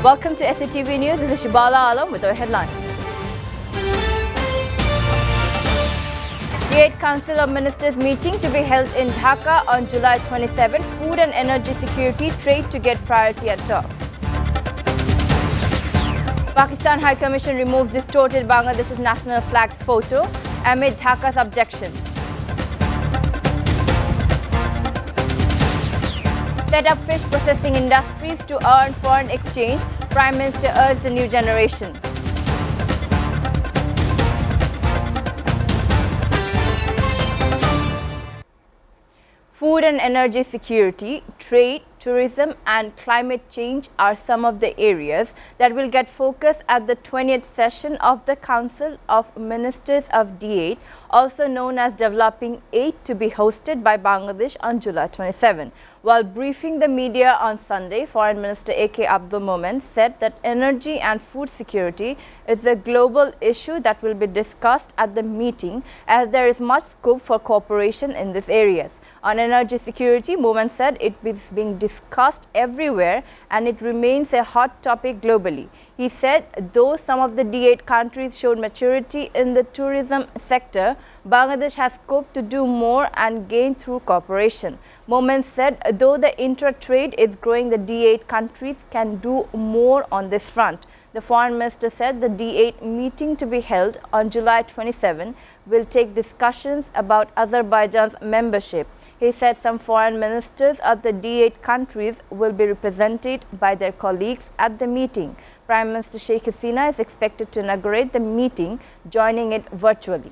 Welcome to SATV News. This is Shibala Alam with our headlines. The 8th Council of Ministers meeting to be held in Dhaka on July 27. Food and energy security trade to get priority at talks. Pakistan High Commission removes distorted Bangladesh's national flag's photo amid Dhaka's objection. Set up fish processing industries to earn foreign exchange, Prime Minister urged the new generation. Food and energy security, trade, tourism and climate change are some of the areas that will get focus at the 20th session of the Council of Ministers of D8, also known as Developing 8, to be hosted by Bangladesh on July 27. While briefing the media on Sunday, Foreign Minister A.K. Abdul Momen said that energy and food security is a global issue that will be discussed at the meeting, as there is much scope for cooperation in these areas. On energy security, Momen said it is being discussed everywhere and it remains a hot topic globally. He said though some of the D8 countries showed maturity in the tourism sector, Bangladesh has scope to do more and gain through cooperation. Momen said though the intra-trade is growing, the D8 countries can do more on this front. The Foreign Minister said the D8 meeting to be held on July 27 will take discussions about Azerbaijan's membership. He said some foreign ministers of the D8 countries will be represented by their colleagues at the meeting. Prime Minister Sheikh Hasina is expected to inaugurate the meeting, joining it virtually.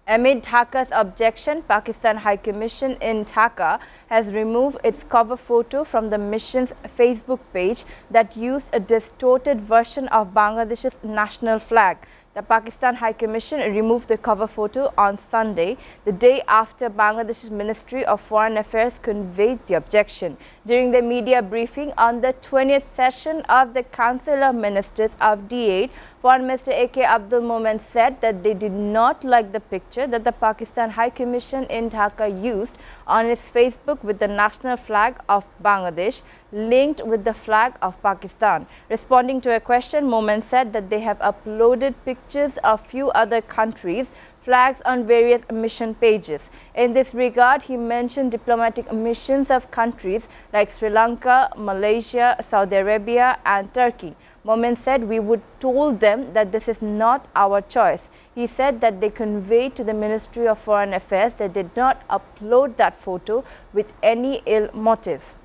Amid Dhaka's objection, Pakistan High Commission in Dhaka has removed its cover photo from the mission's Facebook page that used a distorted version of Bangladesh's national flag. The Pakistan High Commission removed the cover photo on Sunday, the day after Bangladesh's Ministry of Foreign Affairs conveyed the objection. During the media briefing on the 20th session of the Council of Ministers of D8, Foreign Minister A.K. Abdul Momen said that they did not like the picture that the Pakistan High Commission in Dhaka used on its Facebook with the national flag of Bangladesh linked with the flag of Pakistan. Responding to a question, Momen said that they have uploaded pictures of few other countries' flags on various mission pages. In this regard, he mentioned diplomatic missions of countries like Sri Lanka, Malaysia, Saudi Arabia and Turkey. Momen said we would told them that this is not our choice. He said that they conveyed to the Ministry of Foreign Affairs that they did not upload that photo with any ill motive.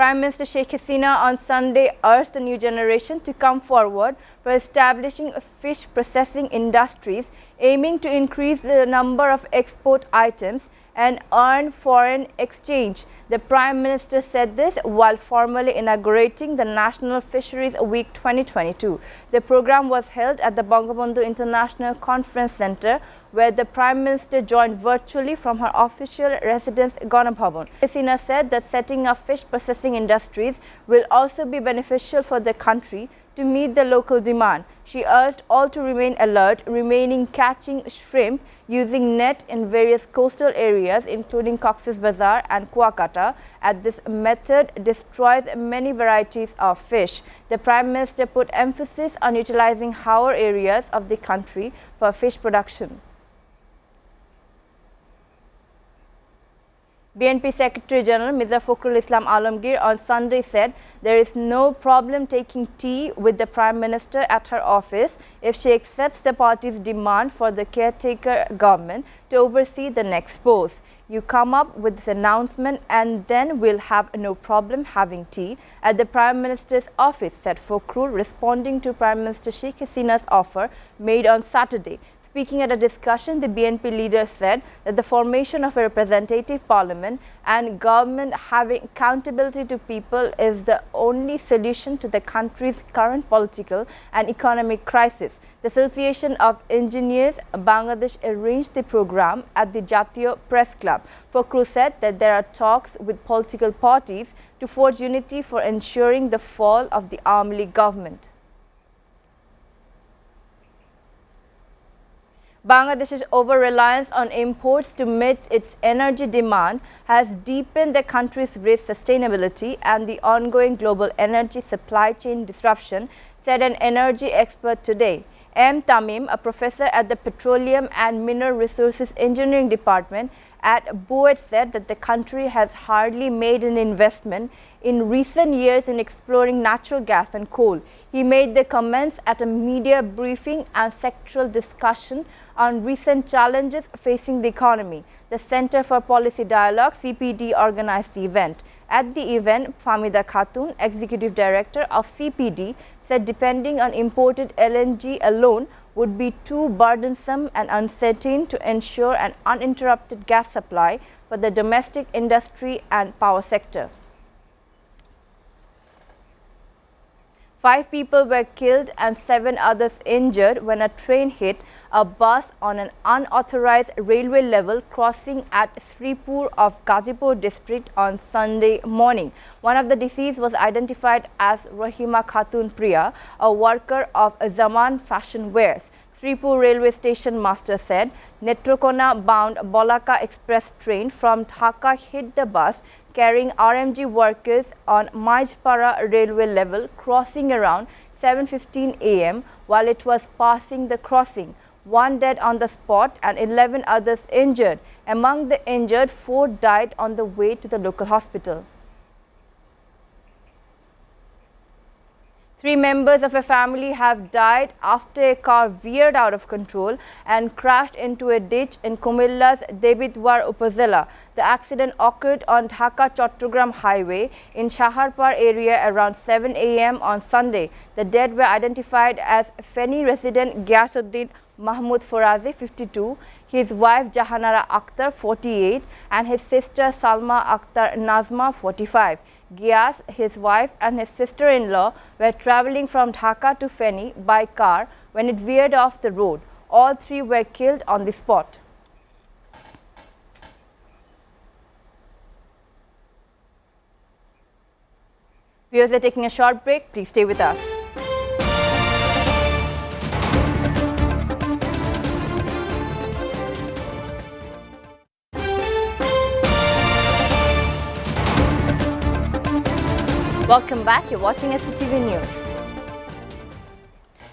Prime Minister Sheikh Hasina on Sunday urged the new generation to come forward for establishing fish processing industries, aiming to increase the number of export items and earn foreign exchange. The Prime Minister said this while formally inaugurating the National Fisheries Week 2022. The program was held at the Bangabandhu International Conference Centre, where the Prime Minister joined virtually from her official residence, Ganabhavan. Hasina said that setting up fish processing industries will also be beneficial for the country to meet the local demand. She urged all to remain alert, remaining catching shrimp using net in various coastal areas, including Cox's Bazar and Kuakata, as this method destroys many varieties of fish. The Prime Minister put emphasis on utilizing harbor areas of the country for fish production. BNP Secretary General Mirza Fakhrul Islam Alamgir on Sunday said there is no problem taking tea with the Prime Minister at her office if she accepts the party's demand for the caretaker government to oversee the next post. You come up with this announcement and then we'll have no problem having tea at the Prime Minister's office, said Fakhrul, responding to Prime Minister Sheikh Hasina's offer made on Saturday. Speaking at a discussion, the BNP leader said that the formation of a representative parliament and government having accountability to people is the only solution to the country's current political and economic crisis. The Association of Engineers Bangladesh arranged the program at the Jatiyo Press Club. Fakhrul said that there are talks with political parties to forge unity for ensuring the fall of the army government. Bangladesh's over-reliance on imports to meet its energy demand has deepened the country's risk sustainability and the ongoing global energy supply chain disruption, said an energy expert today. M. Tamim, a professor at the Petroleum and Mineral Resources Engineering Department at BOET, said that the country has hardly made an investment in recent years in exploring natural gas and coal. He made the comments at a media briefing and sectoral discussion on recent challenges facing the economy. The Center for Policy Dialogue, CPD, organized the event. At the event, Famida Khatun, Executive Director of CPD, said depending on imported LNG alone would be too burdensome and uncertain to ensure an uninterrupted gas supply for the domestic industry and power sector. 5 people were killed and 7 others injured when a train hit a bus on an unauthorized railway level crossing at Sripur of Gazipur district on Sunday morning. One of the deceased was identified as Rahima Khatun Priya, a worker of Zaman Fashion Wares. Sripur railway station master said Netrokona bound Bolaka express train from Dhaka hit the bus carrying RMG workers on Majpara railway level crossing around 7:15 am while it was passing the crossing. 1 dead on the spot and 11 others injured. Among the injured, 4 died on the way to the local hospital. 3 members of a family have died after a car veered out of control and crashed into a ditch in Kumilla's Debitwar Upazila. The accident occurred on Dhaka-Chattogram highway in Shaharpar area around 7 am on Sunday. The dead were identified as Feni resident Gyasuddin Mahmoud Forazi, 52, his wife Jahanara Akhtar, 48, and his sister Salma Akhtar Nazma, 45. Gyas, his wife and his sister-in-law were travelling from Dhaka to Feni by car when it veered off the road. All 3 were killed on the spot. Viewers are taking a short break. Please stay with us. Welcome back. You're watching SATV News.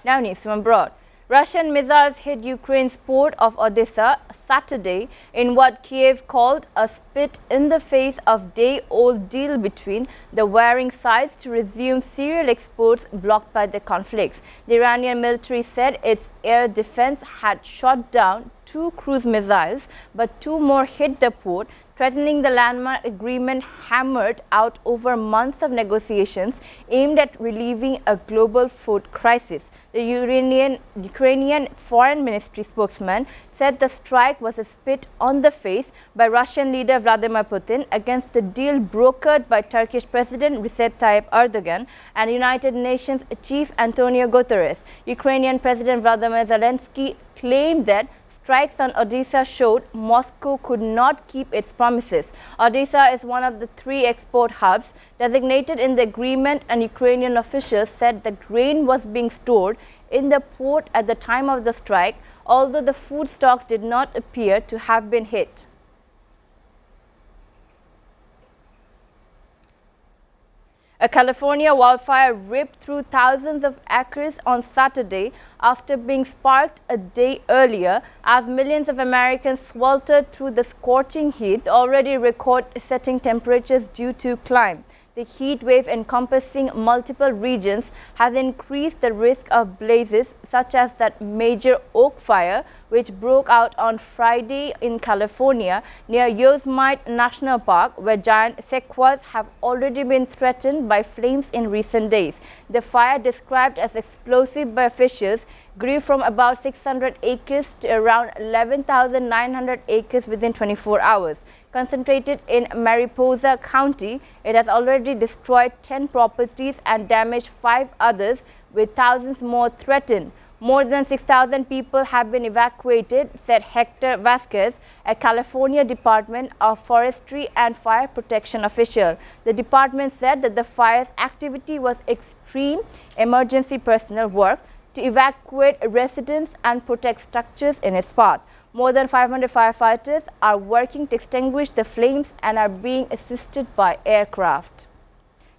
Now news from abroad. Russian missiles hit Ukraine's port of Odessa Saturday in what Kiev called a spit in the face of day-old deal between the warring sides to resume cereal exports blocked by the conflicts. The Iranian military said its air defense had shot down 2 cruise missiles, but 2 more hit the port, threatening the landmark agreement hammered out over months of negotiations aimed at relieving a global food crisis. The Ukrainian Foreign Ministry spokesman said the strike was a spit on the face by Russian leader Vladimir Putin against the deal brokered by Turkish President Recep Tayyip Erdogan and United Nations Chief Antonio Guterres. Ukrainian President Vladimir Zelensky claimed that strikes on Odessa showed Moscow could not keep its promises. Odessa is one of the 3 export hubs designated in the agreement, and Ukrainian officials said the grain was being stored in the port at the time of the strike, although the food stocks did not appear to have been hit. A California wildfire ripped through thousands of acres on Saturday after being sparked a day earlier as millions of Americans sweltered through the scorching heat, already record-setting temperatures due to climate. The heat wave encompassing multiple regions has increased the risk of blazes such as that major oak fire which broke out on Friday in California near Yosemite National Park, where giant sequoias have already been threatened by flames in recent days. The fire, described as explosive by officials, grew from about 600 acres to around 11,900 acres within 24 hours. Concentrated in Mariposa County, it has already destroyed 10 properties and damaged 5 others, with thousands more threatened. More than 6,000 people have been evacuated, said Hector Vasquez, a California Department of Forestry and Fire Protection official. The department said that the fire's activity was extreme emergency personnel work, to evacuate residents and protect structures in its path. More than 500 firefighters are working to extinguish the flames and are being assisted by aircraft.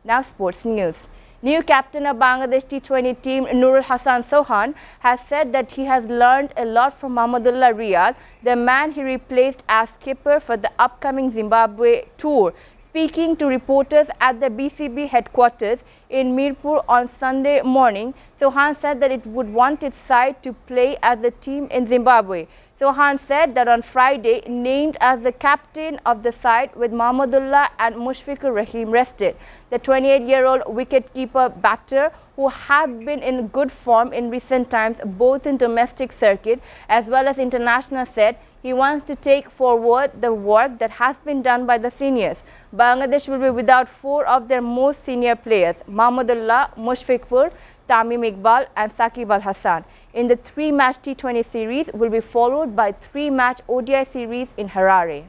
Now sports news. New captain of Bangladesh T20 team Nurul Hassan Sohan has said that he has learned a lot from Mahmudullah Riyad, the man he replaced as skipper for the upcoming Zimbabwe tour. Speaking to reporters at the BCB headquarters in Mirpur on Sunday morning, Sohan said that it would want its side to play as a team in Zimbabwe. Sohan said that on Friday, named as the captain of the side with Mahmudullah and Mushfiqur Rahim rested. The 28-year-old wicketkeeper batter, who have been in good form in recent times both in domestic circuit as well as international, said he wants to take forward the work that has been done by the seniors. Bangladesh will be without 4 of their most senior players, Mahmudullah, Mushfiqur, Tamim Iqbal and Saqib Al Hassan. In the 3-match T20 series will be followed by 3-match ODI series in Harare.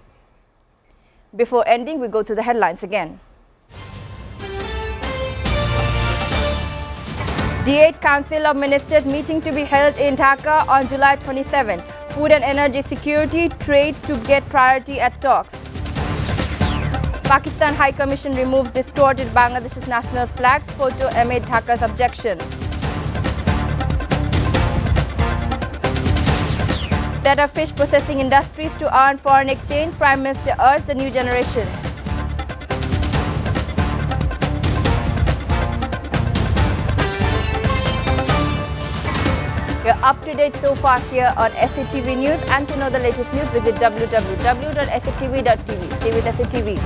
Before ending, we go to the headlines again. D8 Council of Ministers meeting to be held in Dhaka on July 27. Food and energy security, trade to get priority at talks. Pakistan High Commission removes distorted Bangladesh's national flags photo amid Dhaka's objection. Set up fish processing industries to earn foreign exchange, Prime Minister urged the new generation. You're up to date so far here on SATV News, and to know the latest news, visit www.satvtv.tv. Stay with SATV.